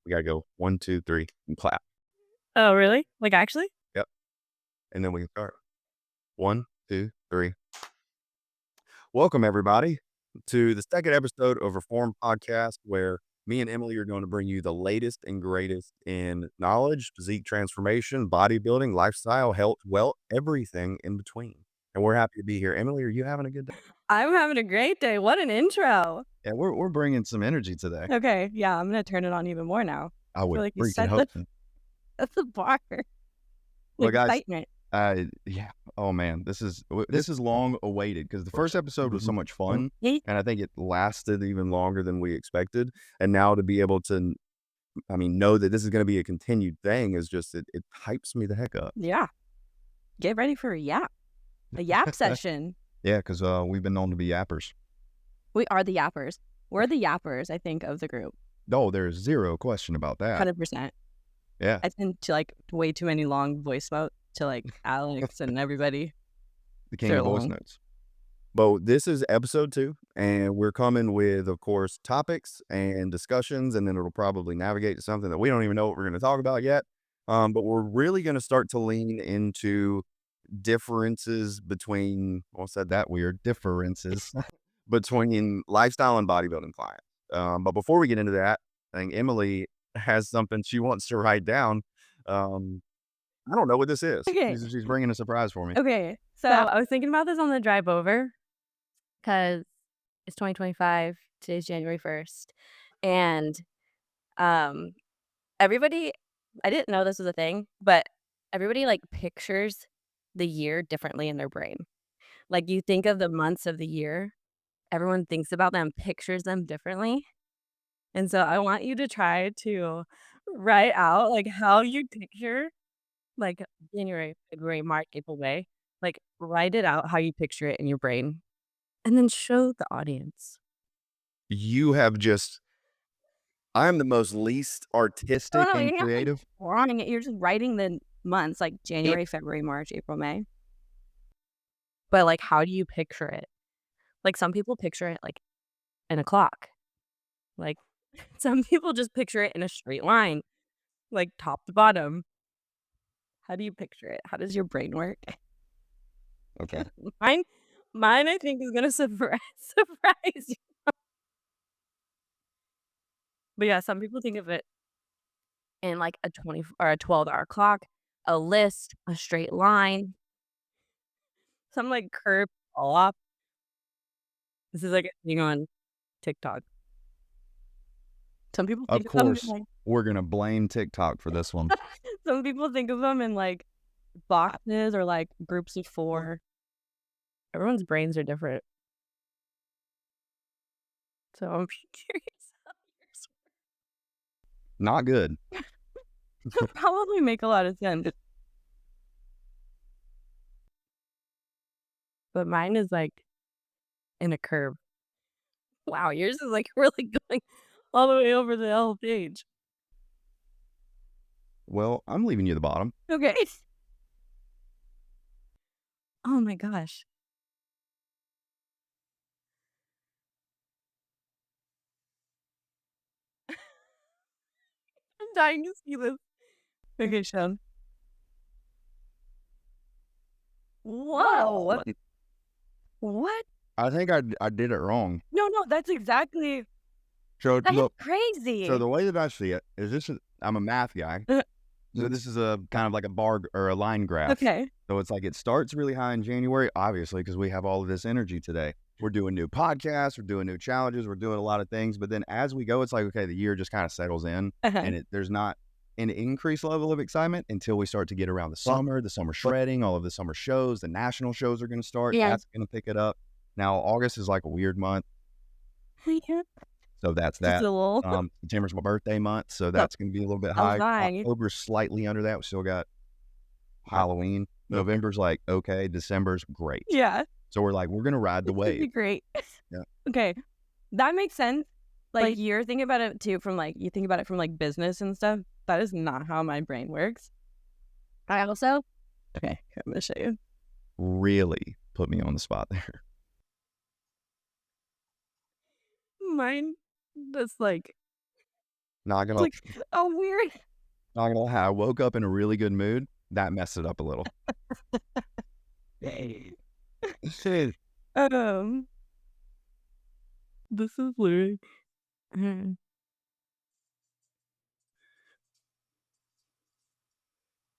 We got to go 1, 2, 3 and clap. Oh, really? Like, actually? Yep. And then we can start. 1, 2, 3. Welcome, everybody, to the second episode of Reform Podcast, where me and Emily are going to bring you the latest and greatest in knowledge, physique transformation, bodybuilding, lifestyle, health, wealth, everything in between. And we're happy to be here. Emily, are you having a good day? I'm having a great day. What an intro. Yeah, we're bringing some energy today. Okay, yeah, I'm gonna turn it on even more now. I I would feel like you freaking set hope the, so. that's the bar. Well, With guys, excitement. yeah. Oh man, this is long awaited because the first episode was so much fun, Yeah. and I think it Lasted even longer than we expected. And now to be able to, know that this is going to be a continued thing is just, it hypes me the heck up. Yeah. Get ready for a yap session. Yeah, because we've been known to be yappers. We are the yappers. We're the yappers, I think, of the group. No, there's zero question about that. 100%. Yeah, I sent to like way too many long voice notes to like Alex and everybody. the king They're of voice long. notes. But this is episode 2, and we're coming with, of course, topics and discussions, and then it'll probably navigate to something that we don't even know what we're going to talk about yet. But we're really going to start to lean into differences between, Said that weird differences. between lifestyle and bodybuilding clients. But before we get into that, I think Emily has something she wants to write down. I don't know what this is. Okay. She's bringing a surprise for me. Okay. So I was thinking about this on the drive over because it's 2025. Today's January 1st. And everybody, I didn't know this was a thing, but everybody like pictures the year differently in their brain. Like you think of the months of the year, everyone thinks about them, pictures them differently. And so I want you to try to write out like how you picture like January, February, March, April, May. Like write it out how you picture it in your brain and then show the audience. You have just, I'm the most least artistic No, and you're not like creative. drawing it. You're just writing the months like January, February, March, April, May. But like, how do you picture it? Like some people picture it like in a clock. Like some people just picture it in a straight line, like top to bottom. How do you picture it? How does your brain work? Okay. Mine, I think is gonna surprise you. But yeah, some people think of it in like a 20 or a 12-hour clock, a list, a straight line, some like curve all off. This is like a thing on TikTok. Some people Of think of them course, like, we're gonna blame TikTok for this one. some people think of them in like boxes or like groups of 4. Everyone's brains are different. So I'm curious how yours Not good. would probably make a lot of sense. But mine is like in a curve. Wow, yours is like really going all the way over the L page. Well, I'm leaving you the bottom. Okay. Oh my gosh. I'm dying to see this. Okay, Sean. Whoa. What? I think I did it wrong. No, that's exactly. So That's look, crazy. so the way that I see it is I'm a math guy. So this is a kind of like a bar or a line graph. Okay. So it's like it starts really high in January, obviously, because we have all of this energy today. We're doing new podcasts, we're doing new challenges, we're doing a lot of things. But then as we go, it's like, okay, the year just kind of settles in and there's not an increased level of excitement until we start to get around the summer shredding, all of the summer shows, the national shows are going to start. Yeah. That's going to pick it up. Now, August is like a weird month. Yeah. So that's Just that. a little. September's my birthday month, so that's going to be a little bit Oh, high. fine. October's slightly under that. We still got Halloween. November's like, okay. December's great. Yeah. So we're like, we're going to ride the It's gonna be wave. great. Yeah. Okay. That makes sense. Like you're thinking about it too from like, you think about it from like business and stuff. That is not how my brain works. I also, okay, I'm going to show you. Really put me on the spot there. Mine, that's like, Not It's gonna like, oh, weird. not gonna lie, I woke up in a really good mood. That messed it up a little. Um, this is literally mhm.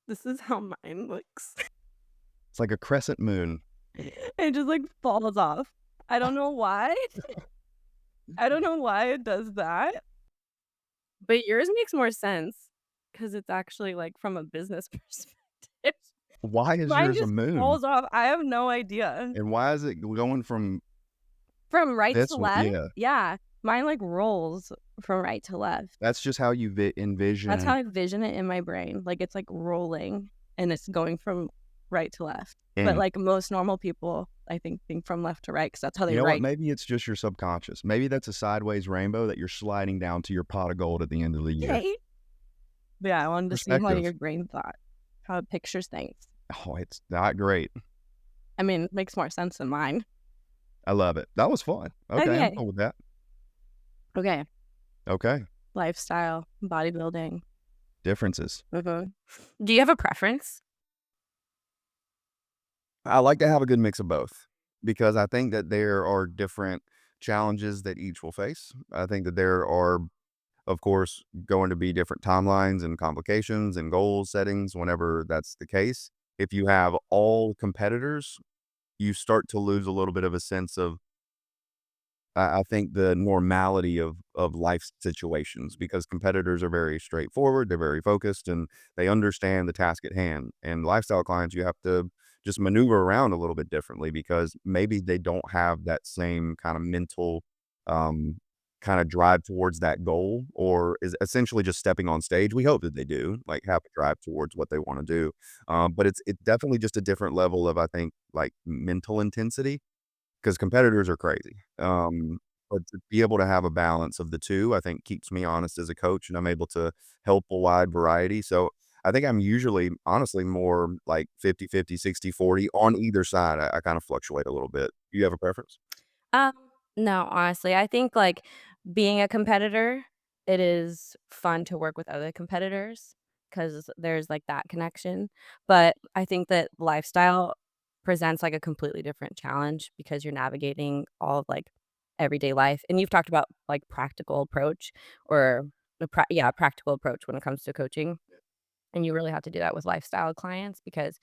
This is how mine looks. It's like a crescent moon. It just, like, falls off. I don't know why. I don't know why it does that, but yours makes more sense because it's actually, like, from a business perspective. Why is Mine yours a just moon? falls off. I have no idea. And why is it going from From right to this one? left? Yeah, Yeah. Mine, like, rolls from right to left. that's just how you That's how envision I vision it in my brain, like, it's, like, rolling, and it's going from right to left. But, and like, most normal people, I think from left to right because that's how you they know what? write. Maybe it's just your subconscious. Maybe that's a sideways rainbow that you're sliding down to your pot of gold at the end of the year. Okay. But yeah, I wanted to see how Perspective. your brain thought, how it pictures things. Oh, it's not great. I mean, it makes more sense than mine. I love it. That was fun. Okay, I'm Okay. cool with that. Okay. Okay. Lifestyle, bodybuilding. Differences. Mhm. Do you have a preference? I like to have a good mix of both because I think that there are different challenges that each will face. I think that there are, of course, going to be different timelines and complications and goal settings whenever that's the case. If you have all competitors, you start to lose a little bit of a sense of I think the normality of life situations because competitors are very straightforward, they're very focused, and they understand the task at hand. And lifestyle clients, you have to just maneuver around a little bit differently because maybe they don't have that same kind of mental um, kind of drive towards that goal, or is essentially just stepping on stage. We hope that they do, like have a drive towards what they want to do. But it's definitely just a different level of I think like mental intensity 'cause competitors are crazy. But to be able to have a balance of the 2, I think keeps me honest as a coach, and I'm able to help a wide variety. So, I think I'm usually, honestly, more like 50-50, 60-40 on either side. I kinda fluctuate a little bit. You have a preference? Um, no, honestly, I think, like, being a competitor, it is fun to work with other competitors because there's, like, that connection, but I think that lifestyle presents, like, a completely different challenge because you're navigating all of, like, everyday life, and you've talked about, like, practical approach or practical approach when it comes to coaching, and you really have to do that with lifestyle clients because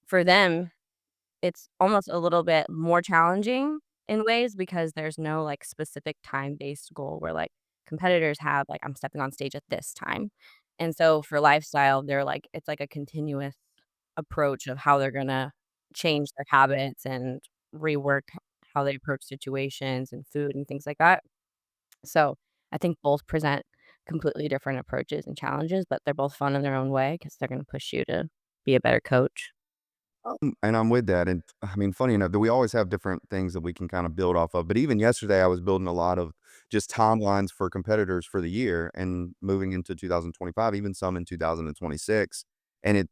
for them it's almost a little bit more challenging in ways because there's no, like, specific time-based goal where, like, competitors have, like, "I'm stepping on stage at this time." And so for lifestyle, they're like it's like a continuous approach of how they're gonna change their habits and rework how they approach situations and food and things like that. So, I think both present completely different approaches and challenges, but they're both fun in their own way because 'cause they're gonna push you to be a better coach. And I'm with that, and, I mean, funny enough that we always have different things that we can kinda build off of, but even yesterday, I was building a lot of just timelines for competitors for the year and moving into 2025, even some in 2026, and it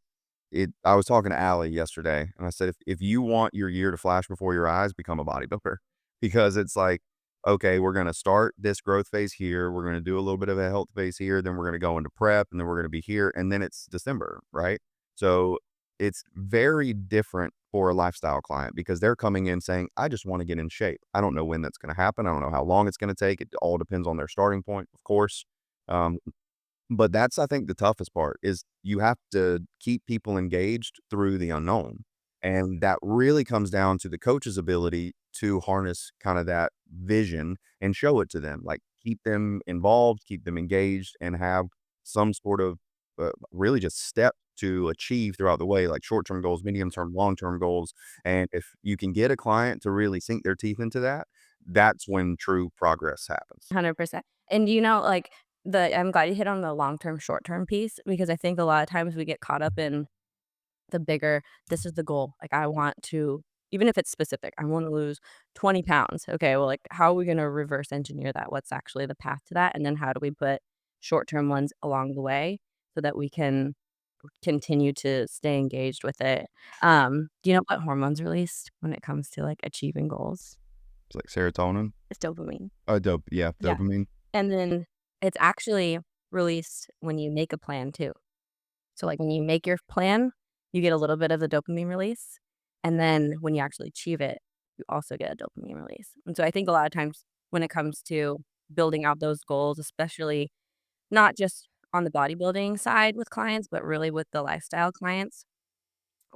I was talking to Allie yesterday, and I said, "If you want your year to flash before your eyes, become a bodybuilder." Because it's like, "Okay, we're gonna start this growth phase here, we're gonna do a little bit of a health phase here, then we're gonna go into prep, and then we're gonna be here, and then it's December," right? So, it's very different for a lifestyle client because they're coming in saying, "I just wanna get in shape." I don't know when that's gonna happen, I don't know how long it's gonna take, it all depends on their starting point, of course. Um, but that's, I think, the toughest part is you have to keep people engaged through the unknown, and that really comes down to the coach's ability to harness kinda that vision and show it to them, like, keep them involved, keep them engaged, and have some sort of, really just step to achieve throughout the way, like short-term goals, medium-term, long-term goals, and if you can get a client to really sink their teeth into that, that's when true progress happens. 100%. And you know, like, I'm glad you hit on the long-term, short-term piece because I think a lot of times we get caught up in the bigger, "This is the goal." Like, I want to even if it's specific, "I wanna lose 20 pounds." Okay, well, like, how are we gonna reverse engineer that? What's actually the path to that? And then how do we put short-term ones along the way so that we can continue to stay engaged with it? Do you know what hormones released when it comes to, like, achieving goals? it's like serotonin. It's dopamine. Oh, dope yeah, Yeah. dopamine. And then it's actually released when you make a plan too. So, like, when you make your plan, you get a little bit of the dopamine release, and then when you actually achieve it, you also get a dopamine release. And so I think a lot of times when it comes to building out those goals, especially not just on the bodybuilding side with clients, but really with the lifestyle clients,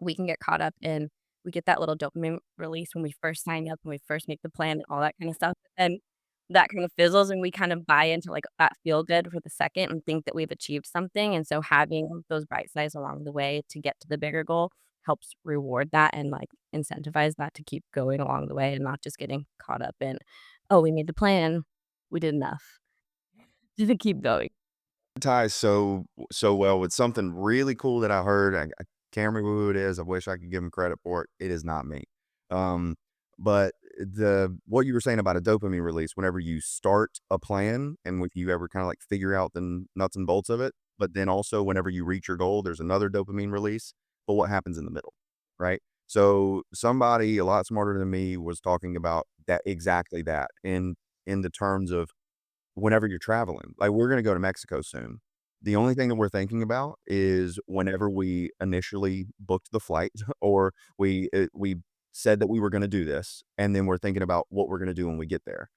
we can get caught up in we get that little dopamine release when we first sign up, when we first make the plan and all that kind of stuff, and that kind of fizzles and we kind of buy into, like, that feel good for the second and think that we've achieved something, and so having those bite size along the way to get to the bigger goal helps reward that and, like, incentivize that to keep going along the way and not just getting caught up in, "Oh, we made the plan. We did enough." Just to keep going. Ties so well with something really cool that I heard. I can't remember who it is. I wish I could give him credit for it. It is not me. Um, but the what you were saying about a dopamine release whenever you start a plan and if you ever kind of like figure out the nuts and bolts of it, but then also whenever you reach your goal, there's another dopamine release. But what happens in the middle, right? So somebody a lot smarter than me was talking about that exactly that in the terms of whenever you're traveling. Like, we're gonna go to Mexico soon. The only thing that we're thinking about is whenever we initially booked the flight or we said that we were gonna do this, and then we're thinking about what we're gonna do when we get there.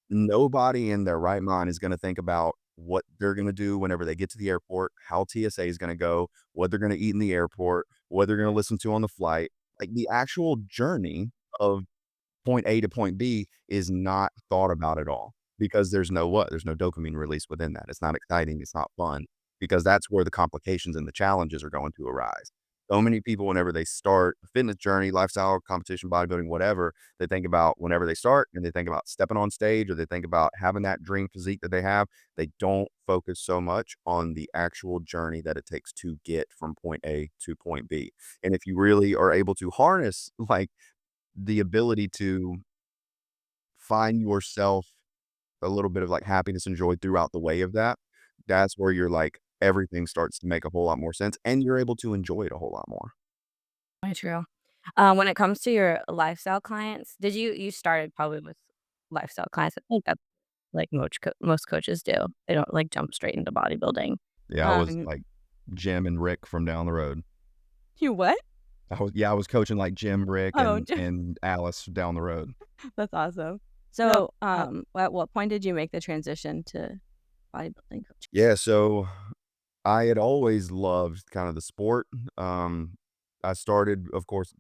Nobody in their right mind is gonna think about what they're gonna do whenever they get to the airport, how TSA is gonna go, what they're gonna eat in the airport, what they're gonna listen to on the flight. Like, the actual journey of point A to point B is not thought about at all because there's no what? There's no dopamine release within that. It's not exciting, it's not fun because that's where the complications and the challenges are going to arise. So many people, whenever they start a fitness journey, lifestyle, competition, bodybuilding, whatever, they think about whenever they start and they think about stepping on stage or they think about having that dream physique that they have. They don't focus so much on the actual journey that it takes to get from point A to point B. And if you really are able to harness like the ability to find yourself a little bit of, like, happiness and joy throughout the way of that, that's where you're, like, everything starts to make a whole lot more sense, and you're able to enjoy it a whole lot more. Very true. When it comes to your lifestyle clients, did you started probably with lifestyle clients. I think that's like most coaches do. They don't, like, jump straight into bodybuilding. Yeah, I was Um like Jim and Rick from down the road. You what? I was coaching like Jim, Rick, Oh, and Alice down the road. that's awesome. No, So, at what point did you make the transition to bodybuilding coaching? Yeah, so I had always loved kind of the sport. I started, of course,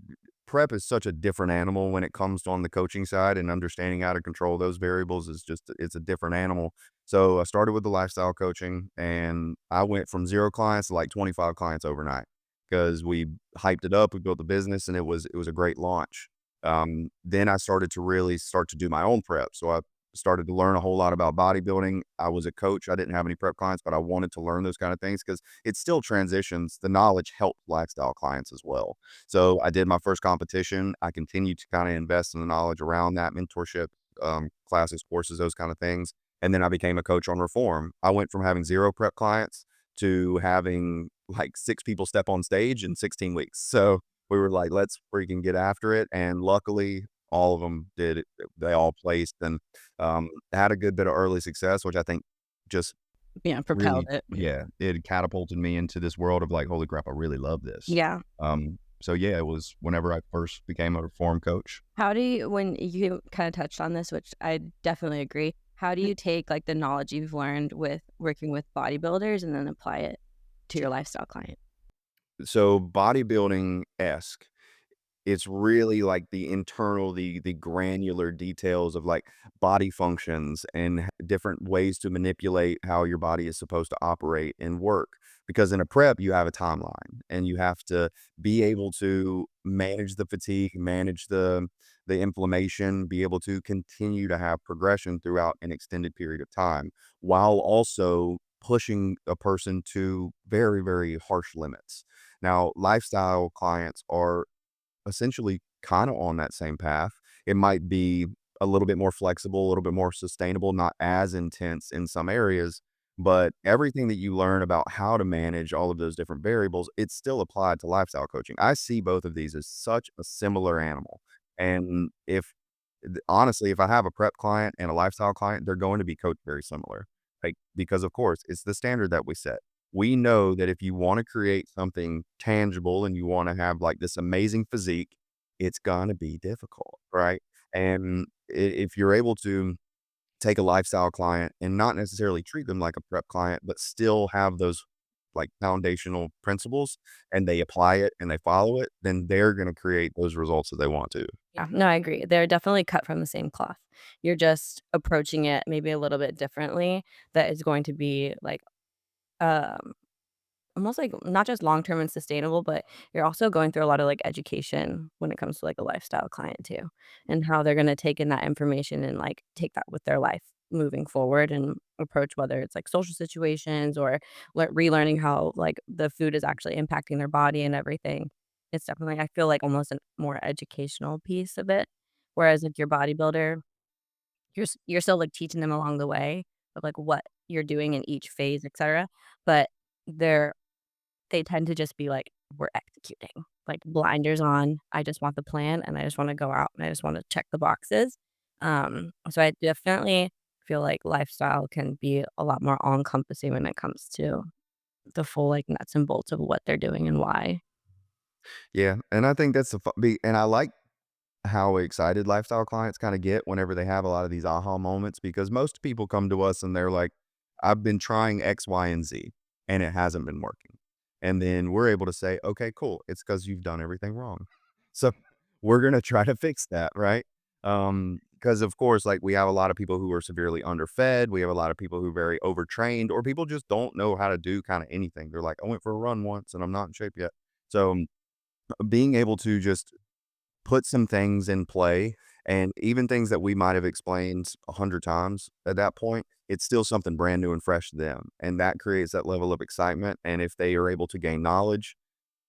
prep is such a different animal when it comes on the coaching side and understanding how to control those variables is just, it's a different animal. So I started with the lifestyle coaching and I went from 0 clients to like 25 clients overnight because we hyped it up. We built the business and it was a great launch. Then I started to really start to do my own prep. So I started to learn a whole lot about bodybuilding. I was a coach. I didn't have any prep clients, but I wanted to learn those kind of things because it still transitions. The knowledge helped lifestyle clients as well. So I did my first competition. I continued to kind of invest in the knowledge around that mentorship, classes, courses, those kind of things. And then I became a coach on Reform. I went from having 0 prep clients to having like 6 people step on stage in 16 weeks. So we were like, let's freaking get after it. And luckily, all of them did it. They all placed and had a good bit of early success, which I think just Yeah, propelled really, it. yeah, it catapulted me into this world of like, holy crap, I really love this. Yeah. So yeah, it was whenever I first became a reform coach. How do you when you kinda touched on this, which I definitely agree, how do you take, like, the knowledge you've learned with working with bodybuilders and then apply it to your lifestyle client? so bodybuilding-esque. It's really like the internal, the granular details of like body functions and different ways to manipulate how your body is supposed to operate and work. Because in a prep, you have a timeline and you have to be able to manage the fatigue, manage the inflammation, be able to continue to have progression throughout an extended period of time, while also pushing a person to very, very harsh limits. Now, lifestyle clients are essentially kind of on that same path. It might be a little bit more flexible, a little bit more sustainable, not as intense in some areas, but everything that you learn about how to manage all of those different variables, it's still applied to lifestyle coaching. I see both of these as such a similar animal. And if honestly, if I have a prep client and a lifestyle client, they're going to be coached very similar. Like, because of course it's the standard that we set. We know that if you want to create something tangible and you want to have like this amazing physique, it's gonna be difficult, right? And if you're able to take a lifestyle client and not necessarily treat them like a prep client, but still have those like foundational principles and they apply it and they follow it, then they're going to create those results that they want to. Yeah, no, I agree. They're definitely cut from the same cloth. You're just approaching it maybe a little bit differently that is going to be, like, um almost like not just long-term and sustainable, but you're also going through a lot of, like, education when it comes to, like, a lifestyle client too, and how they're gonna take in that information and, like, take that with their life moving forward and approach whether it's, like, social situations or relearning how, like, the food is actually impacting their body and everything. It's definitely I feel like almost a more educational piece of it, whereas, like, your bodybuilder, you're still, like, teaching them along the way of, like, what you're doing in each phase, etcetera, but they're they tend to just be like, "We're executing." Like, blinders on, I just want the plan, and I just wanna go out, and I just wanna check the boxes. So I definitely feel like lifestyle can be a lot more all-encompassing when it comes to the full, like, nuts and bolts of what they're doing and why. Yeah. And I think that's and I like how excited lifestyle clients kind of get whenever they have a lot of these aha moments because most people come to us and they're like, I've been trying X, Y, and Z and it hasn't been working. And then we're able to say, okay, cool. It's because you've done everything wrong. So we're going to try to fix that. Right. Because of course, like we have a lot of people who are severely underfed. We have a lot of people who are very overtrained, or people just don't know how to do kind of anything. They're like, I went for a run once and I'm not in shape yet. So being able to just put some things in play and even things that we might have explained 100 times at that point, it's still something brand new and fresh to them. And that creates that level of excitement. And if they are able to gain knowledge,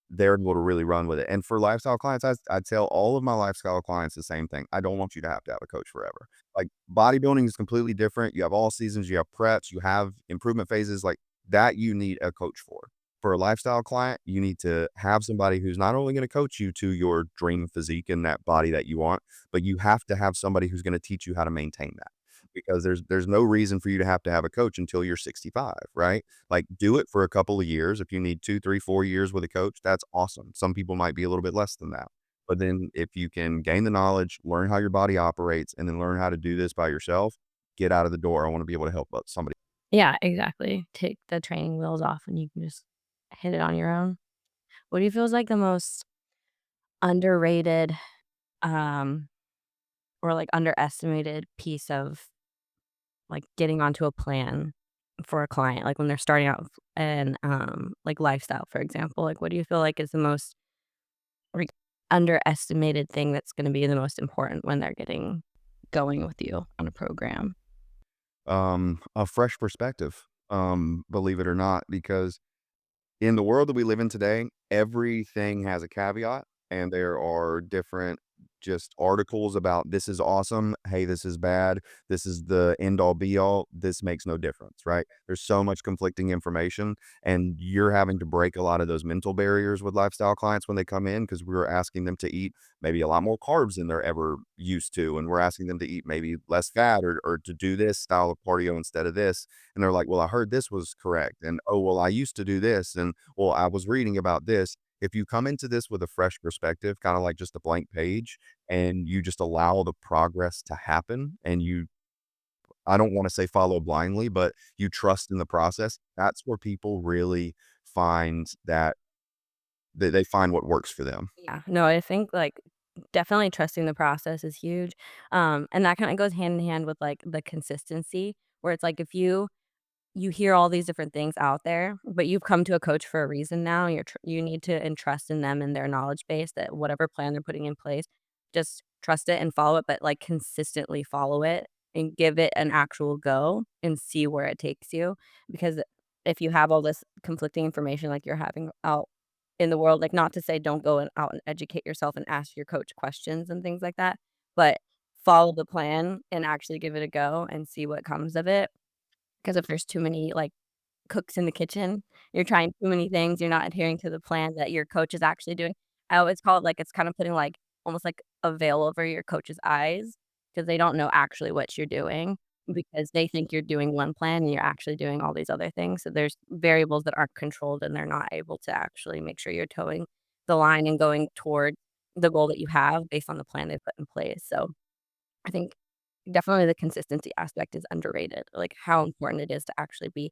they're able to really run with it. And for lifestyle clients, I tell all of my lifestyle clients the same thing. I don't want you to have a coach forever. Like bodybuilding is completely different. You have all seasons, you have preps, you have improvement phases like that you need a coach for. For a lifestyle client, you need to have somebody who's not only going to coach you to your dream physique and that body that you want, but you have to have somebody who's going to teach you how to maintain that. Because there's no reason for you to have a coach until you're 65, right? Like, do it for a couple of years. If you need 2, 3, 4 years with a coach, that's awesome. Some people might be a little bit less than that. But then if you can gain the knowledge, learn how your body operates, and then learn how to do this by yourself, get out of the door. I want to be able to help somebody. Yeah, exactly. Take the training wheels off, and you can just hit it on your own. What do you feel is, like, the most underrated, um, or, like, underestimated piece of, like, getting onto a plan for a client, like, when they're starting out in, like, lifestyle, for example? Like, what do you feel like is the most, like, underestimated thing that's gonna be the most important when they're getting going with you on a program? A fresh perspective, believe it or not, because in the world that we live in today, everything has a caveat, and there are different just articles about this is awesome, hey, this is bad, this is the end all be all, this makes no difference, right? There's so much conflicting information, and you're having to break a lot of those mental barriers with lifestyle clients when they come in because we're asking them to eat maybe a lot more carbs than they're ever used to, and we're asking them to eat maybe less fat or to do this style of cardio instead of this. And they're like, well, I heard this was correct. And oh, well, I used to do this. And well, I was reading about this. If you come into this with a fresh perspective, kind of like just a blank page, and you just allow the progress to happen, and I don't want to say follow blindly, but you trust in the process, that's where people really find that they find what works for them. Yeah. No, I think, like, definitely trusting the process is huge, and that kinda goes hand in hand with, like, the consistency, where it's like if you hear all these different things out there, but you've come to a coach for a reason now, you need to entrust in them and their knowledge base that whatever plan they're putting in place, just trust it and follow it, but, like, consistently follow it and give it an actual go and see where it takes you, because if you have all this conflicting information like you're having out in the world, like, not to say don't go and out and educate yourself and ask your coach questions and things like that, but follow the plan and actually give it a go and see what comes of it. Because if there's too many, like, cooks in the kitchen, you're trying too many things, you're not adhering to the plan that your coach is actually doing. I always call it, like, it's kinda putting, almost like a veil over your coach's eyes because they don't know actually what you're doing because they think you're doing one plan and you're actually doing all these other things. So there's variables that aren't controlled and they're not able to actually make sure you're towing the line and going toward the goal that you have based on the plan they put in place. So I think definitely the consistency aspect is underrated, like, how important it is to actually be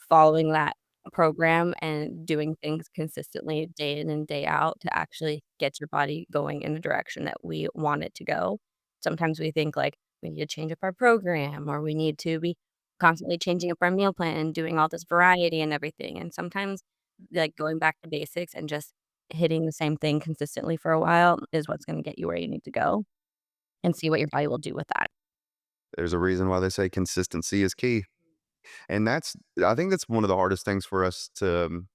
following that program and doing things consistently day in and day out to actually get your body going in the direction that we want it to go. Sometimes we think, like, we need to change up our program or we need to be constantly changing up our meal plan and doing all this variety and everything, and sometimes, like, going back to basics and just hitting the same thing consistently for a while is what's gonna get you where you need to go and see what your body will do with that. There's a reason why they say consistency is key. And I think that's one of the hardest things for us to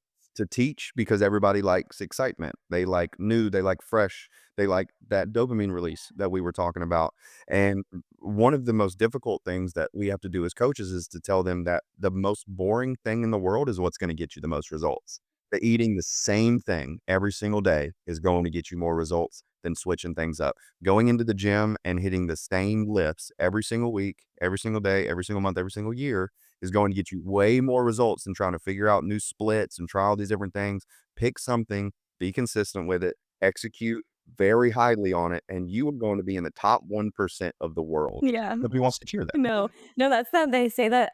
teach because everybody likes excitement. They like new, they like fresh, they like that dopamine release that we were talking about. And one of the most difficult things that we have to do as coaches is to tell them that the most boring thing in the world is what's going to get you the most results. That eating the same thing every single day is going to get you more results than switching things up. Going into the gym and hitting the same lifts every single week, every single day, every single month, every single year is going to get you way more results than trying to figure out new splits and try all these different things. Pick something, be consistent with it, execute very highly on it, and you are going to be in the top 1% of the world. Yeah. Nobody wants to hear that. No. No, that's that they say that,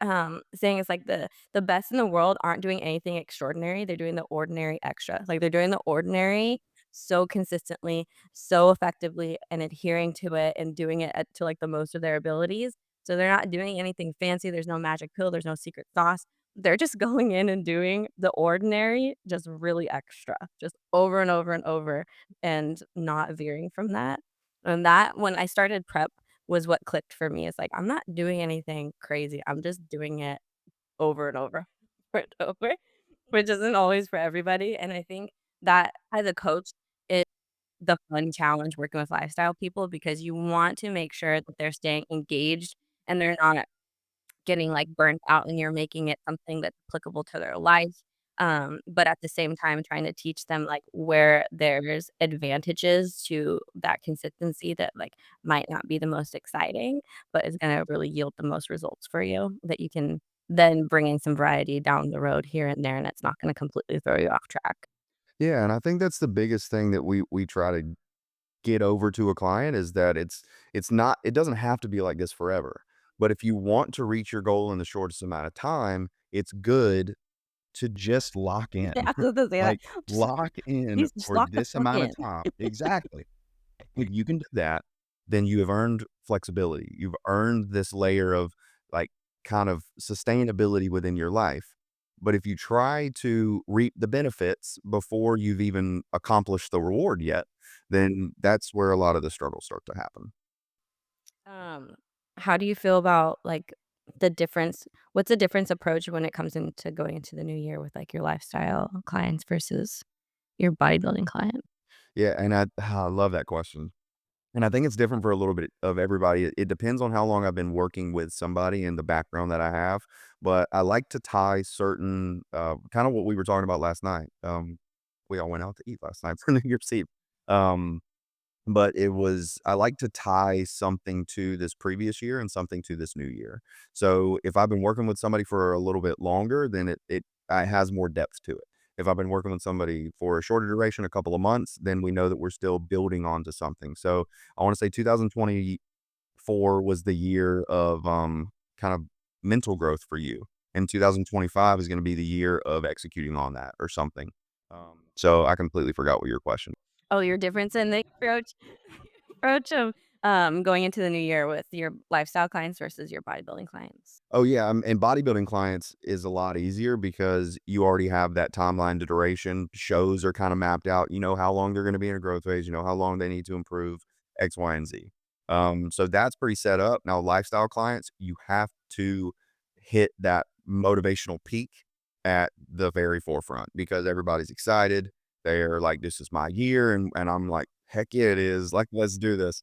saying is like the best in the world aren't doing anything extraordinary, they're doing the ordinary extra. Like, they're doing the ordinary so consistently, so effectively, and adhering to it and doing it at to, like, the most of their abilities. So they're not doing anything fancy, there's no magic pill, there's no secret sauce. They're just going in and doing the ordinary, just really extra, just over and over and over, and not veering from that. And that when I started prep was what clicked for me. It's like, I'm not doing anything crazy. I'm just doing it over and over, over and over, which isn't always for everybody. And I think that as a coach is the fun challenge working with lifestyle people because you want to make sure that they're staying engaged and they're not getting, like, burnt out and you're making it something that's applicable to their life, but at the same time trying to teach them, like, where there's advantages to that consistency that, like, might not be the most exciting, but is gonna really yield the most results for you that you can then bring in some variety down the road here and there, and it's not gonna completely throw you off track. Yeah, and I think that's the biggest thing that we try to get over to a client is that it's not it doesn't have to be like this forever. But if you want to reach your goal in the shortest amount of time, it's good to just lock in. Yeah, I was gonna say that. Like, lock in Just for lock the this fuck amount of in. time. Exactly. If you can do that, then you have earned flexibility. You've earned this layer of, like, kind of sustainability within your life. But if you try to reap the benefits before you've even accomplished the reward yet, then that's where a lot of the struggles start to happen. Um, how do you feel about, like, the difference what's the difference approach when it comes into going into the new year with, like, your lifestyle clients versus your bodybuilding client? Yeah, and I love that question. And I think it's different for a little bit of everybody. It depends on how long I've been working with somebody and the background that I have. But I like to tie certain, kind of what we were talking about last night. We all went out to eat last night for New Year's Eve. Um, but I like to tie something to this previous year and something to this new year. So if I've been working with somebody for a little bit longer, then it has more depth to it. If I've been working with somebody for a shorter duration, a couple of months, then we know that we're still building onto something. So I want to say 2024 was the year of kind of mental growth for you. And 2025 is going to be the year of executing on that or something. So I completely forgot what your question. Oh, your difference in the approach of, going into the new year with your lifestyle clients versus your bodybuilding clients. Oh, yeah, and bodybuilding clients is a lot easier because you already have that timeline to duration. Shows are kinda mapped out. You know how long they're gonna be in a growth phase, you know how long they need to improve X, Y, and Z. So that's pretty set up. Now, lifestyle clients, you have to hit that motivational peak at the very forefront because everybody's excited. They're like, "This is my year," and I'm like, "Heck yeah, it is. Like, let's do this."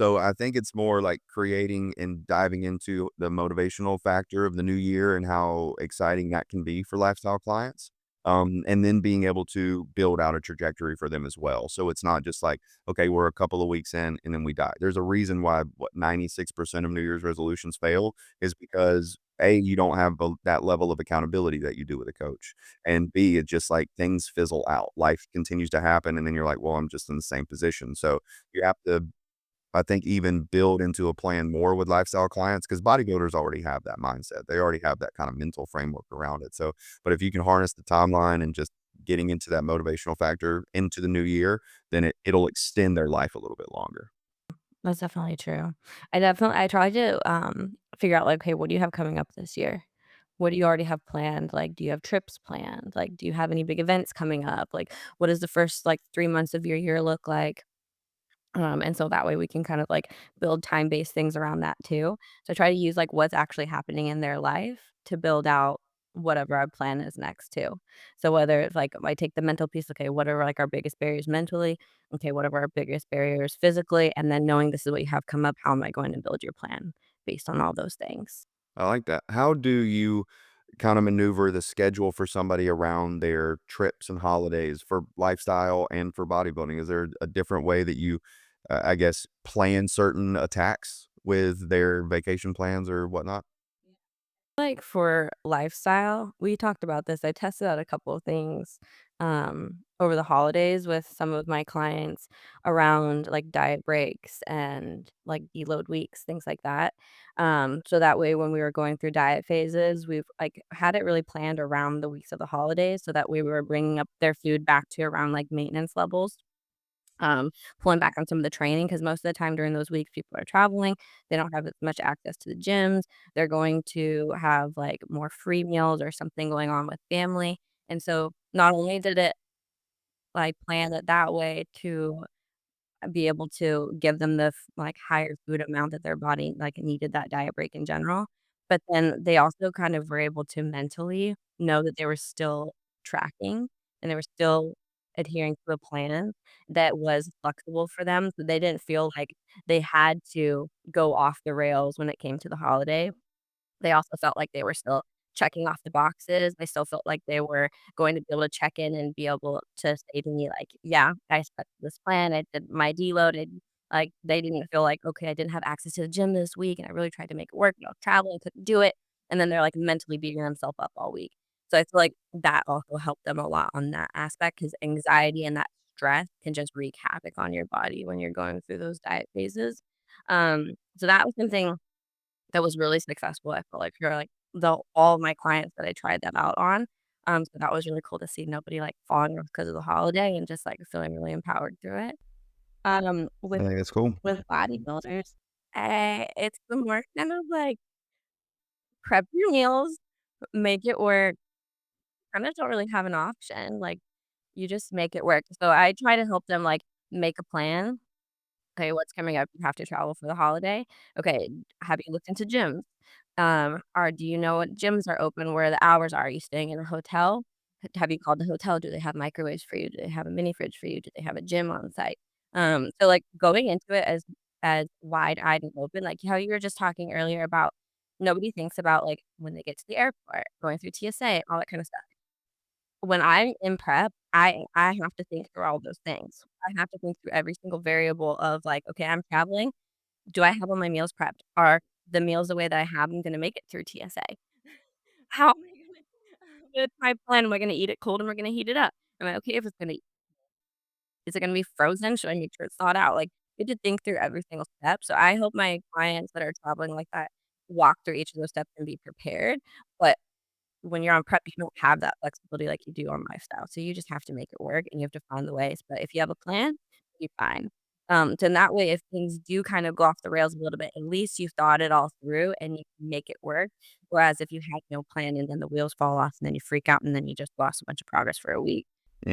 So I think it's more like creating and diving into the motivational factor of the new year and how exciting that can be for lifestyle clients. And then being able to build out a trajectory for them as well. So it's not just like, okay, we're a couple of weeks in and then we die. There's a reason why 96% of New Year's resolutions fail is because A, you don't have that level of accountability that you do with a coach. And B, it's just like things fizzle out. Life continues to happen. And then you're like, well, I'm just in the same position. So you have to, I think, even build into a plan more with lifestyle clients because bodybuilders already have that mindset. They already have that kind of mental framework around it. So, but if you can harness the timeline and just getting into that motivational factor into the new year, then it'll extend their life a little bit longer. That's definitely true. I try to, figure out, like, "Okay, what do you have coming up this year? What do you already have planned? Like, do you have trips planned? Like, do you have any big events coming up? Like, what does the first, like, 3 months of your year look like?" And so that way we can kind of, like, build time-based things around that too. So I try to use, like, what's actually happening in their life to build out whatever our plan is next too. So whether it's, like, I take the mental piece, okay, what are, like, our biggest barriers mentally? Okay, what are our biggest barriers physically? And then knowing this is what you have come up, how am I going to build your plan based on all those things? I like that. How do you kind of maneuver the schedule for somebody around their trips and holidays for lifestyle and for bodybuilding? Is there a different way that you, I guess, plan certain attacks with their vacation plans or whatnot? Like, for lifestyle, we talked about this, I tested out a couple of things, over the holidays with some of my clients around, like, diet breaks and, like, deload weeks, things like that, so that way when we were going through diet phases, we've, like, had it really planned around the weeks of the holidays, so that way we were bringing up their food back to around, like, maintenance levels. um, Pulling back on some of the training because most of the time during those weeks, people are traveling. They don't have as much access to the gyms. They're going to have like more free meals or something going on with family. And so not only did it like plan it that way to be able to give them the like higher food amount that their body like needed that diet break in general, but then they also kind of were able to mentally know that they were still tracking and they were still adhering to a plan that was flexible for them, so they didn't feel like they had to go off the rails when it came to the holiday. They also felt like they were still checking off the boxes. They still felt like they were going to be able to check in and be able to say to me like, "Yeah, I stuck to this plan. I did my deload." And, like, they didn't feel like, "Okay, I didn't have access to the gym this week, and I really tried to make it work, but I was traveling, couldn't do it." And then they're, like, mentally beating themselves up all week. So I feel like that also helped them a lot on that aspect because anxiety and that stress can just wreak havoc on your body when you're going through those diet phases. So that was something that was really successful, I feel like, for, like, the all of my clients that I tried that out on. So that was really cool to see nobody, like, falling off because of the holiday and just, like, feeling really empowered through it. Um, I with think that's cool. with bodybuilders, it's the more kind of, like, prep your meals, make it work, kinda don't really have an option, like, you just make it work. So I try to help them, like, make a plan. Okay, what's coming up? You have to travel for the holiday. Okay, have you looked into gyms? Or do you know what gyms are open, where the hours are? Are you staying in a hotel? Have you called the hotel? Do they have microwaves for you? Do they have a mini fridge for you? Do they have a gym on site? So like going into it as wide-eyed and open, like how you were just talking earlier about nobody thinks about like when they get to the airport, going through TSA, all that kind of stuff. When I'm in prep, I have to think through all those things. I have to think through every single variable of, like, "Okay, I'm traveling. Do I have all my meals prepped? Are the meals the way that I have them gonna make it through TSA? How am I gonna with my plan, am I gonna eat it cold, am I gonna heat it up? Am I okay if it's gonna is it gonna be frozen? Should I make sure it's thawed out?" Like, you have to think through every single step, so I hope my clients that are traveling like that walk through each of those steps and be prepared, but when you're on prep, you don't have that flexibility like you do on lifestyle, so you just have to make it work, and you have to find the ways, but if you have a plan, you're fine. So in that way, if things do kind of go off the rails a little bit, at least you thought it all through and you can make it work, whereas if you had no plan and then the wheels fall off and then you freak out and then you just lost a bunch of progress for a week.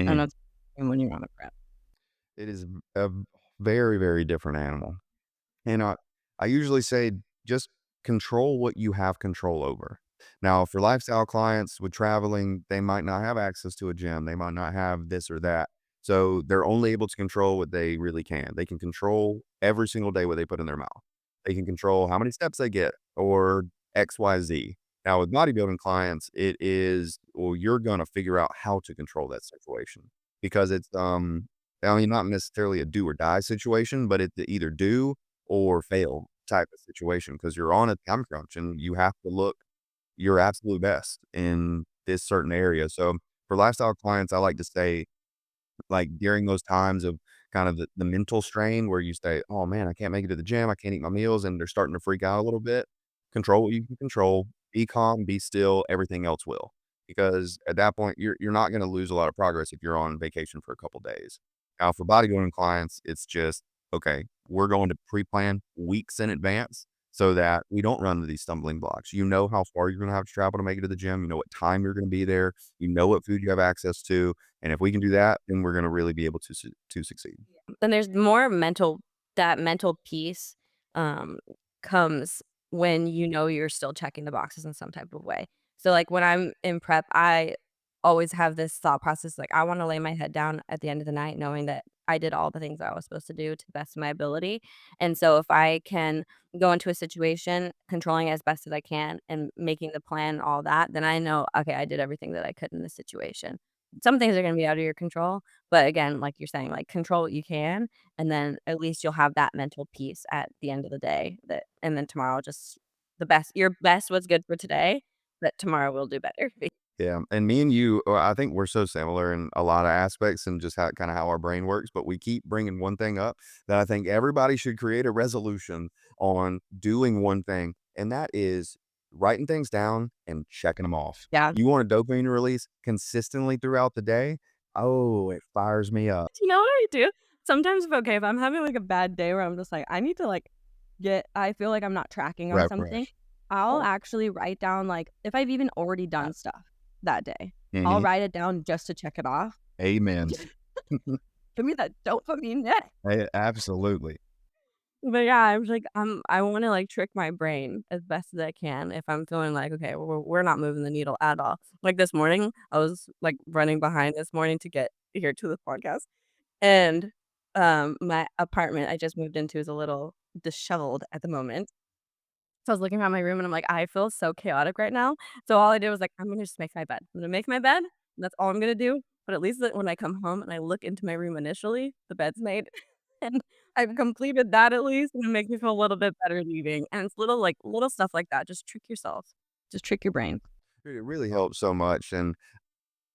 I Mhm. know it's when you're on a prep. It is a very, very different animal. And I usually say just control what you have control over. Now, for lifestyle clients with traveling, they might not have access to a gym. They might not have this or that. So they're only able to control what they really can. They can control every single day what they put in their mouth. They can control how many steps they get or XYZ. Now with bodybuilding clients, it is, well, you're gonna figure out how to control that situation because it's, I mean, not necessarily a do or die situation, but it's either do or fail type of situation because you're on a time crunch and you have to look your absolute best in this certain area. So for lifestyle clients, I like to say, like, during those times of kind of the mental strain where you say, "Oh, man, I can't make it to the gym. I can't eat my meals," and they're starting to freak out a little bit, control what you can control, be calm, be still, everything else will. Because at that point, you're not gonna lose a lot of progress if you're on vacation for a couple days. Now, for bodybuilding clients, it's just, okay, we're going to pre-plan weeks in advance so that we don't run into these stumbling blocks. You know how far you're gonna have to travel to make it to the gym. You know what time you're gonna be there. You know what food you have access to, and if we can do that, then we're gonna really be able to succeed. Then there's more mental that mental peace, um, comes when you know you're still checking the boxes in some type of way. So, like, when I'm in prep, I always have this thought process, like, I wanna lay my head down at the end of the night knowing that I did all the things I was supposed to do to the best of my ability, and so if I can go into a situation controlling it as best as I can and making the plan and all that, then I know, "Okay, I did everything that I could in this situation." Some things are gonna be out of your control, but again, like you're saying, like, control what you can, and then at least you'll have that mental peace at the end of the day that and then tomorrow just your best was good for today, but tomorrow will do better. Yeah, and me and you, I think we're so similar in a lot of aspects and just how kinda how our brain works, but we keep bringing one thing up that I think everybody should create a resolution on doing one thing, and that is writing things down and checking them off. Yeah. You want a dopamine release consistently throughout the day? Oh, it fires me up. You know what I do? Sometimes if I'm having, like, a bad day where I'm just like, I need to, like, I feel like I'm not tracking on something, Refresh. I'll actually write down, like, if I've even already done stuff that day, I'll Mhm. write it down just to check it off. Amen. Give me that dopamine hit. Absolutely. But yeah, I was like, I wanna, like, trick my brain as best as I can if I'm feeling like, "Okay, we're not moving the needle at all." Like, this morning, I was, like, running behind this morning to get here to the podcast, and, my apartment I just moved into is a little disheveled at the moment. So I was looking around my room and I'm like, "I feel so chaotic right now." So all I did was like, "I'm gonna just make my bed. I'm gonna make my bed, and that's all I'm gonna do." But at least that when I come home and I look into my room initially, the bed's made, and I've completed that at least, and it makes me feel a little bit better leaving. And it's little stuff like that. Just trick yourself. Just trick your brain. Dude, it really helps so much, and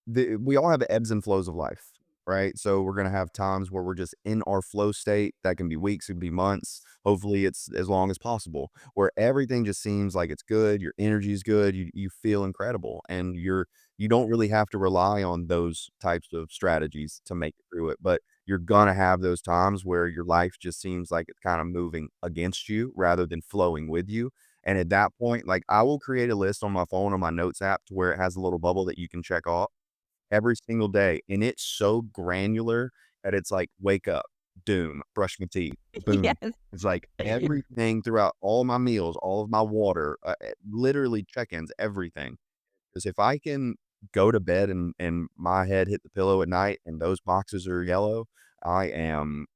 we all have ebbs and flows of life, right? So we're gonna have times where we're just in our flow state. That can be weeks, it can be months. Hopefully, it's as long as possible, where everything just seems like it's good. Your energy is good. You feel incredible, and you don't really have to rely on those types of strategies to make it through it. But you're gonna have those times where your life just seems like it's kind of moving against you rather than flowing with you. And at that point, like, I will create a list on my phone on my notes app to where it has a little bubble that you can check off every single day, and it's so granular that it's like, wake up, doom, brush my teeth, boom. Yes. It's like everything throughout all my meals, all of my water, literally check-ins, everything. Because if I can go to bed and my head hit the pillow at night and those boxes are yellow, I am,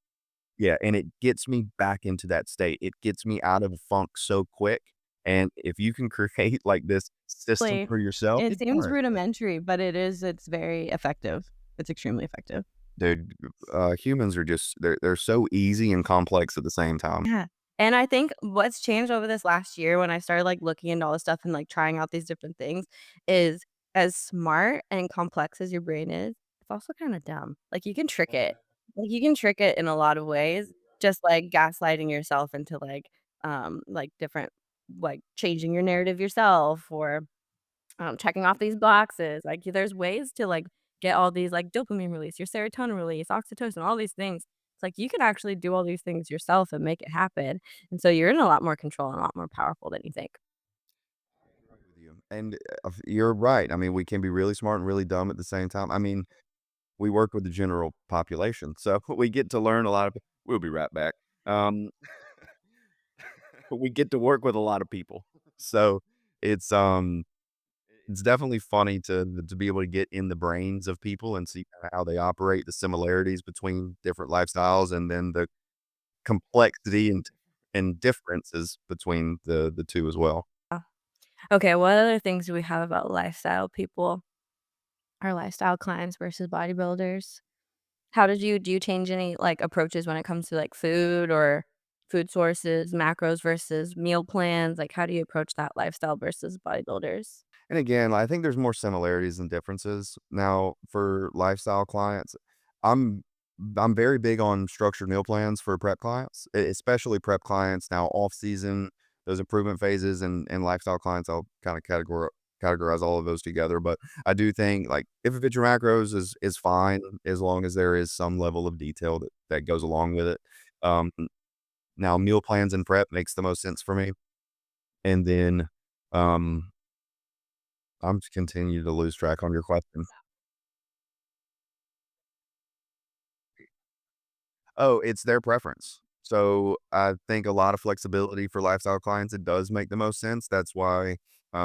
yeah, and it gets me back into that state. It gets me out of a funk so quick, and if you can create like this system Like, for yourself, it it seems works. rudimentary, but it's very effective. It's extremely effective. Dude, humans are just they're so easy and complex at the same time. Yeah, and I think what's changed over this last year when I started, like, looking into all this stuff and, like, trying out these different things is as smart and complex as your brain is, it's also kinda dumb. Like, you can trick it. Like, you can trick it in a lot of ways, just like gaslighting yourself into, like, different like, changing your narrative yourself or checking off these boxes. Like, there's ways to, like, get all these, like, dopamine release, your serotonin release, oxytocin, all these things. It's like you can actually do all these things yourself and make it happen, and so you're in a lot more control and a lot more powerful than you think. Right with you. And you're right. I mean, we can be really smart and really dumb at the same time. I mean, we work with the general population, so we get to learn a lot of. We'll be right back. Um, we get to work with a lot of people, so it's um it's definitely funny to be able to get in the brains of people and see kinda how they operate, the similarities between different lifestyles, and then the complexity and differences between the 2 as well. Okay, what other things do we have about lifestyle people? Our lifestyle clients versus bodybuilders? How did you do you change any, like, approaches when it comes to, like, food or food sources, macros versus meal plans? Like, how do you approach that lifestyle versus bodybuilders? And again, I think there's more similarities than differences. Now, for lifestyle clients, I'm I'm very big on structured meal plans for prep clients, especially prep clients. Now, off season, those improvement phases and lifestyle clients, I'll kind of categorize all of those together. But I do think like if it fits your macros is fine as long as there is some level of detail that goes along with it. Um, Now, meal plans and prep makes the most sense for me. And then um, I'm just continue to lose track on your question. Oh, it's their preference. So, I think a lot of flexibility for lifestyle clients, it does make the most sense. That's why,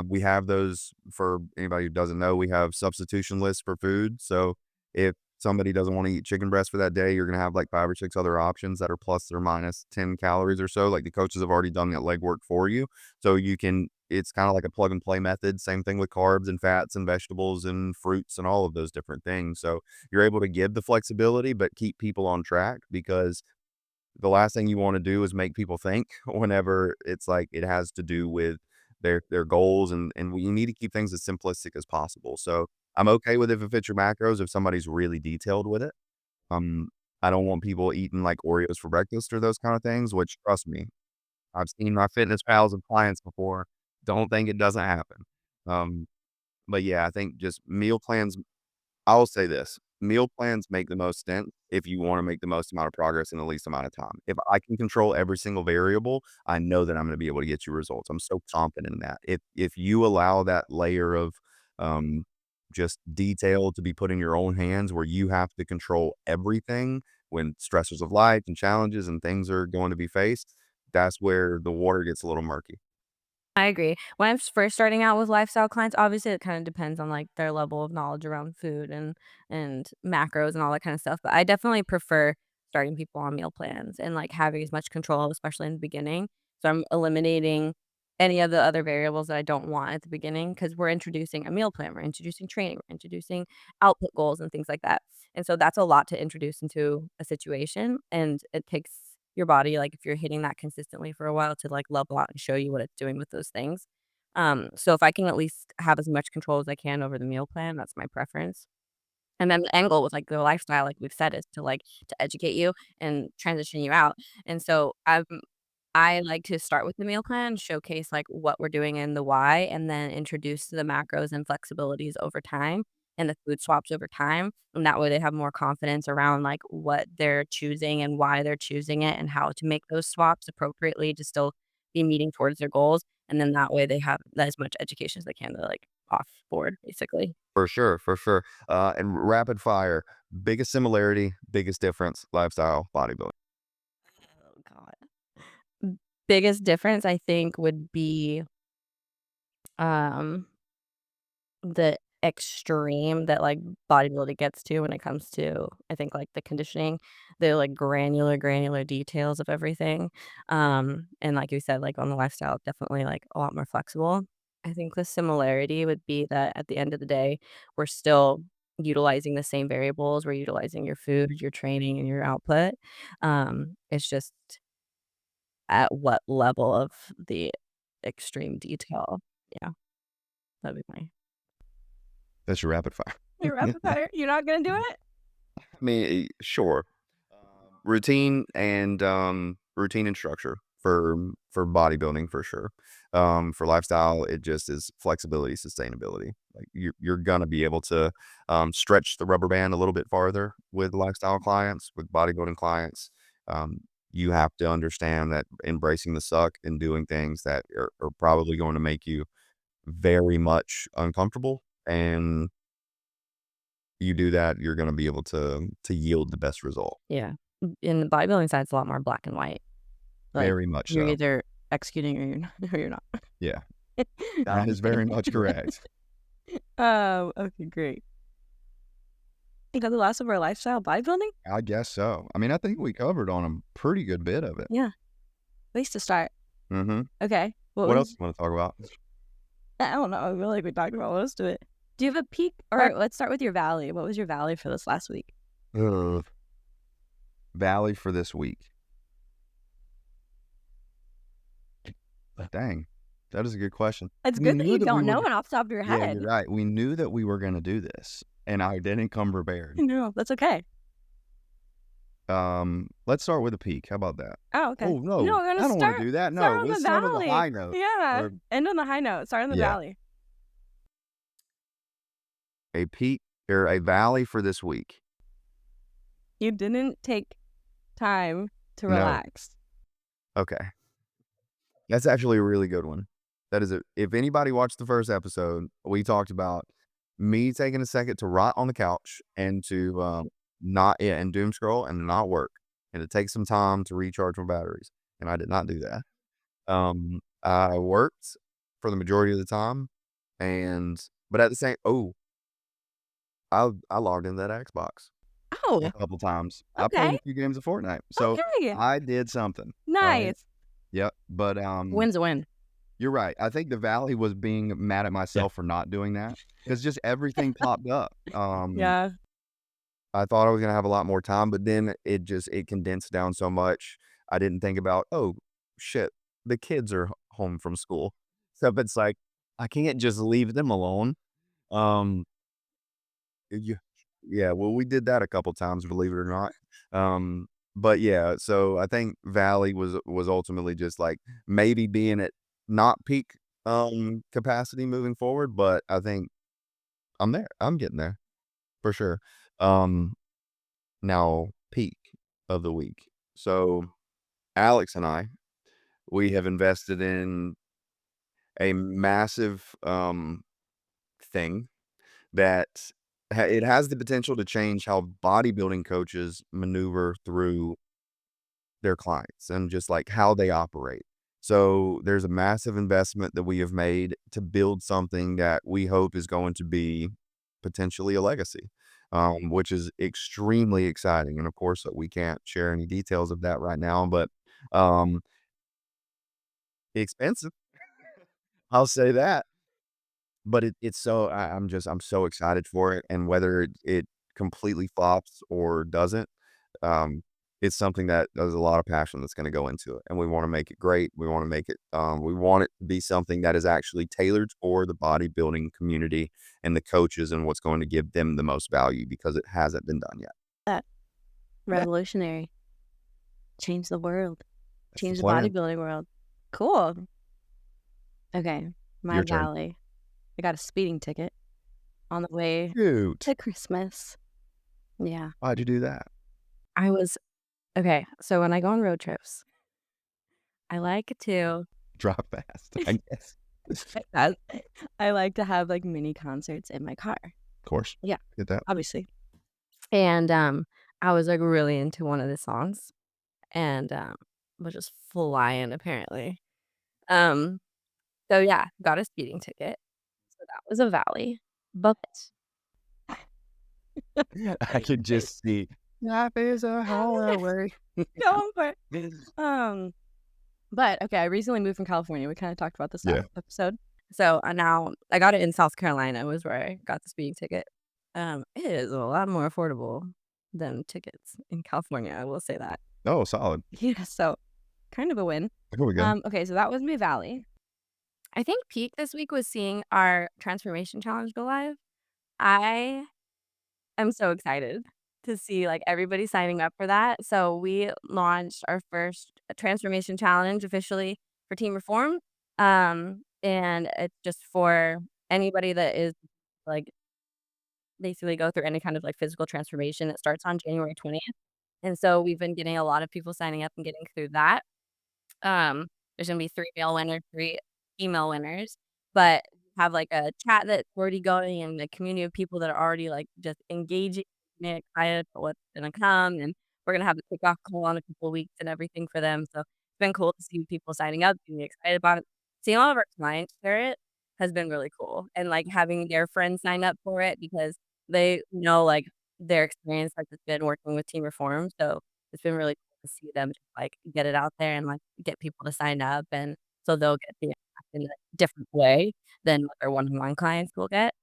we have those for anybody who doesn't know, we have substitution lists for food. So, if somebody doesn't wanna eat chicken breast for that day, you're gonna have, like, 5 or 6 other options that are plus or minus 10 calories or so, like, the coaches have already done that legwork for you. So, you can it's kinda like a plug and play method, same thing with carbs and fats and vegetables and fruits and all of those different things. So, you're able to give the flexibility, but keep people on track because the last thing you wanna do is make people think whenever it's like it has to do with their goals and we need to keep things as simplistic as possible. So, I'm okay with if it fits your macros if somebody's really detailed with it. Um, I don't want people eating, like, Oreos for breakfast or those kind of things, which trust me, I've seen my fitness pals and clients before. Don't think it doesn't happen. Um, but yeah, I think just meal plans I'll say this, meal plans make the most sense if you wanna make the most amount of progress in the least amount of time. If I can control every single variable, I know that I'm gonna be able to get you results. I'm so confident in that. If you allow that layer of, um, just detail to be put in your own hands where you have to control everything when stressors of life and challenges and things are going to be faced, that's where the water gets a little murky. I agree. When I'm first starting out with lifestyle clients, obviously it kind of depends on like their level of knowledge around food and macros and all that kind of stuff. But I definitely prefer starting people on meal plans and like having as much control, especially in the beginning. So I'm eliminating any of the other variables that I don't want at the beginning because we're introducing a meal plan, we're introducing training, we're introducing output goals and things like that. And so that's a lot to introduce into a situation, and it takes your body, like, if you're hitting that consistently for a while to, like, level out and show you what it's doing with those things. So if I can at least have as much control as I can over the meal plan, that's my preference. And then the end goal with, like, the lifestyle, like we've said, is to, like, to educate you and transition you out. And so I like to start with the meal plan, showcase, like, what we're doing and the why, and then introduce the macros and flexibilities over time and the food swaps over time, and that way they have more confidence around, like, what they're choosing and why they're choosing it and how to make those swaps appropriately to still be meeting towards their goals, and then that way they have as much education as they can to, like, off board, basically. For sure, for sure. And rapid fire, biggest similarity, biggest difference, lifestyle, bodybuilding. Oh god. Biggest difference, I think, would be, um the extreme that, like, bodybuilding gets to when it comes to, I think, like, the conditioning, the, like, granular details of everything, and like you said, like, on the lifestyle, definitely, like, a lot more flexible. I think the similarity would be that at the end of the day, we're still utilizing the same variables, we're utilizing your food, your training, and your output, it's just at what level of the extreme detail. Yeah, that'd be my That's your rapid fire. Your rapid fire, you're not gonna do it? I mean, sure. Routine and structure for bodybuilding for sure. For lifestyle, it just is flexibility, sustainability. Like you're gonna be able to stretch the rubber band a little bit farther with lifestyle clients, with bodybuilding clients. Um, you have to understand that embracing the suck and doing things that are probably going to make you very much uncomfortable and you do that, you're gonna be able to yield the best result. Yeah. In the bodybuilding side, it's a lot more black and white. Like, Very much you're so. either executing or you're not or you're not. Yeah, that is very much correct. Okay, great. Is that the last of our lifestyle bodybuilding? I guess so. I mean, I think we covered on a pretty good bit of it. Yeah, at least to start. Mhm. Okay. What What else was you wanna talk about? I don't know. I feel like we talked about most of it. Do you have a peak? Or let's start with your valley. What was your valley for this last week? Ugh. Valley for this week. Dang, that is a good question. It's We good that knew you that we don't were. know it off the top of your Yeah, you're head. right. We knew that we were going to do this, and I didn't come prepared. No, that's okay. Let's start with a peak. How about that? Oh, okay. Oh no, No, we're gonna I don't want to start do that. start No, on let's the start on the valley. high note. Yeah. Or End on the high note. Start on the yeah, valley. a peak or a valley for this week. You didn't take time to No, relax. okay, that's actually a really good one. That is a. If anybody watched the first episode, we talked about me taking a second to rot on the couch and to not and doom scroll and not work and to take some time to recharge my batteries. And I did not do that. I worked for the majority of the time, and but at the same, I logged into that Xbox a Oh, couple times. I played okay. a few games of Fortnite, so Okay. I did something. All right. Nice. Yep. But Win's a win. you're right. I think the valley was being mad at myself for not doing that because just everything popped up. Yeah. I thought I was gonna have a lot more time, but then it condensed down so much. I didn't think about, oh shit, the kids are home from school. So it's like I can't just leave them alone. Um, yeah, yeah. Well, we did that a couple times, believe it or not. But yeah, so I think Valley was ultimately just like maybe being at not peak capacity moving forward, but I think I'm there. I'm getting there for sure. Um, Now, peak of the week. So, Alex and I, we have invested in a massive thing that it has the potential to change how bodybuilding coaches maneuver through their clients and just like how they operate. So, there's a massive investment that we have made to build something that we hope is going to be potentially a legacy, which is extremely exciting. And of course, we can't share any details of that right now, but um, expensive. I'll say that. But it's so I'm so excited for it, and whether it completely flops or doesn't, um, it's something that there's a lot of passion that's going to go into it, and we want to make it great. We want to make it. We want it to be something that is actually tailored for the bodybuilding community and the coaches, and what's going to give them the most value because it hasn't been done yet. That Yeah, revolutionary. Change the world. that's the Change the plan. bodybuilding world. Cool. Okay. My Your turn. valley. I got a speeding ticket on the way Shoot, to Christmas. Yeah. why'd you do that? I was okay. So when I go on road trips, I like to Drive fast, I guess. I I like to have like mini concerts in my car. Of course, Yeah, get that. obviously. And I was like really into one of the songs and was just flying apparently. Um so yeah, got a speeding ticket. So that was a valley. But I could just see life is a hallway. going for it. Um But, okay, I recently moved from California. We kinda talked about this Yeah. last episode. So, now I got it in South Carolina was where I got the speeding ticket. It is a lot more affordable than tickets in California, I will say that. Oh, solid. Yeah, so kind of a win. Here we go. Okay, so that was my valley. I think peak this week was seeing our transformation challenge go live. I am so excited to see, like, everybody signing up for that. So we launched our first transformation challenge officially for Team Reform, and it's just for anybody that is, like, basically go through any kind of, like, physical transformation. It starts on January 20th, and so we've been getting a lot of people signing up and getting through that. There's gonna be 3 male winners, 3 female winners, but have, like, a chat that's already going and a community of people that are already, like, just engaging and excited for what's gonna come, and we're gonna have the kickoff call in a couple of weeks and everything for them, so it's been cool to see people signing up, being excited about it. Seeing all of our clients share it has been really cool, and, like, having their friends sign up for it because they know, like, their experience has just been working with Team Reform, so it's been really cool to see them just, like, get it out there and, like, get people to sign up, and so they'll get the impact in a different way. than what their one-on-one clients will get.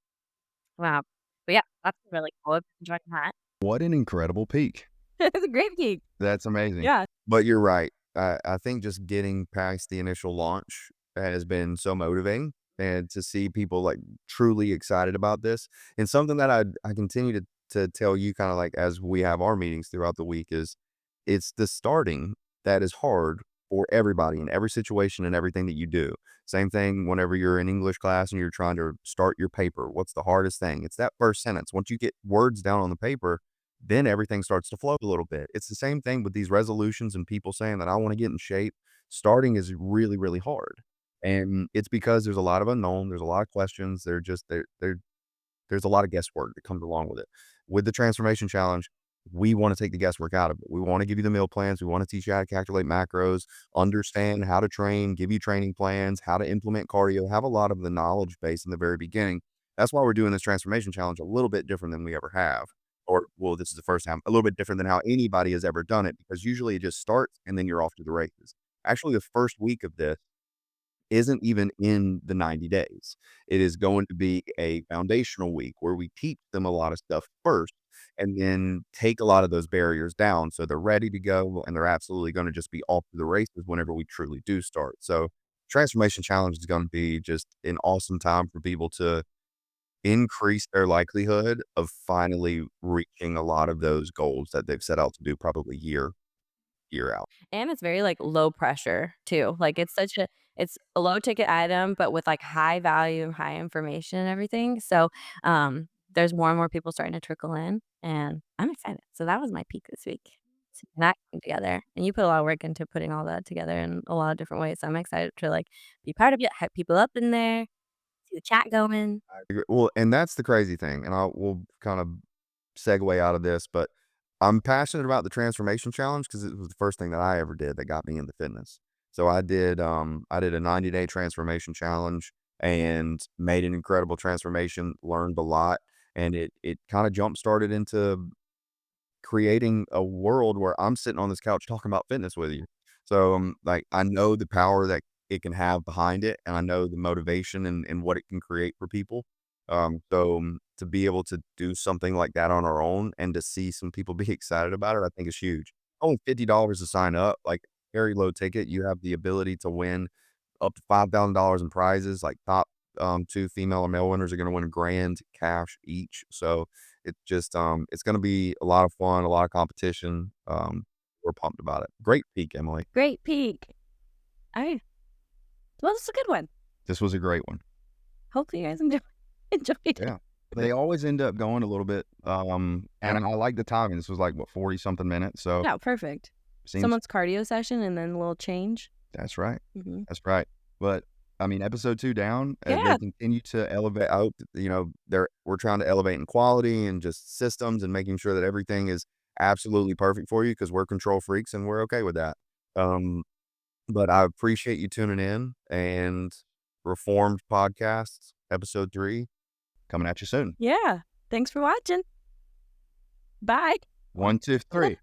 Wow. But yeah, that's really cool. I've been enjoying that. What an incredible peak. It's a great peak. That's amazing. Yeah. But you're right. I think just getting past the initial launch has been so motivating, and to see people like truly excited about this. And something that I continue to tell you kind of like as we have our meetings throughout the week is it's the starting that is hard for everybody in every situation and everything that you do. Same thing whenever you're in English class and you're trying to start your paper. What's the hardest thing? It's that first sentence. Once you get words down on the paper, then everything starts to flow a little bit. It's the same thing with these resolutions and people saying that I want to get in shape. Starting is really, really hard. And it's because there's a lot of unknown, there's a lot of questions. There's a lot of guesswork that comes along with it. With the transformation challenge, we want to take the guesswork out of it. We want to give you the meal plans. We want to teach you how to calculate macros, understand how to train, give you training plans, how to implement cardio, have a lot of the knowledge base in the very beginning. That's why we're doing this transformation challenge a little bit different than we ever have. Or, well, this is the first time, a little bit different than how anybody has ever done it, because usually it just starts and then you're off to the races. Actually, the first week of this isn't even in the 90 days. It is going to be a foundational week where we teach them a lot of stuff first and then take a lot of those barriers down so they're ready to go and they're absolutely going to just be off to the races whenever we truly do start. So, transformation challenge is going to be just an awesome time for people to increase their likelihood of finally reaching a lot of those goals that they've set out to do probably year out. And it's very, like, low pressure too. Like, it's a low ticket item, but with, like, high value, high information and everything. So, there's more and more people starting to trickle in, and I'm excited. So that was my peak this week. Seeing that come together, and you put a lot of work into putting all that together in a lot of different ways. So I'm excited to, like, be part of it, hype people up in there, see the chat going. I agree. Well, and that's the crazy thing, and we'll kind of segue out of this, but I'm passionate about the transformation challenge because it was the first thing that I ever did that got me into fitness. So I did a 90-day transformation challenge and made an incredible transformation, learned a lot, and it kind of jump started into creating a world where I'm sitting on this couch talking about fitness with you. So, like, I know the power that it can have behind it, and I know the motivation and what it can create for people. To be able to do something like that on our own and to see some people be excited about it, I think is huge. Only $50 to sign up, like very low ticket. You have the ability to win up to $5,000 in prizes. Like top two female or male winners are going to win a grand cash each. So it's just it's going to be a lot of fun, a lot of competition. We're pumped about it. Great peak, Emily. Great peak. Alright. Well, this is a good one. This was a great one. Hopefully you guys enjoyed it. Yeah. They always end up going a little bit, and I like the timing. This was like, what, 40 something minutes. So Yeah, perfect. seems Someone's cardio session and then a little change. that's right. Mhm. That's right. But I mean, episode 2 down, Yeah. they continue to elevate out, we're trying to elevate in quality and just systems and making sure that everything is absolutely perfect for you because we're control freaks and we're okay with that. Um, but I appreciate you tuning in, and Reformed Podcasts, episode 3, coming at you soon. Yeah. Thanks for watching. Bye. 1, 2, 3.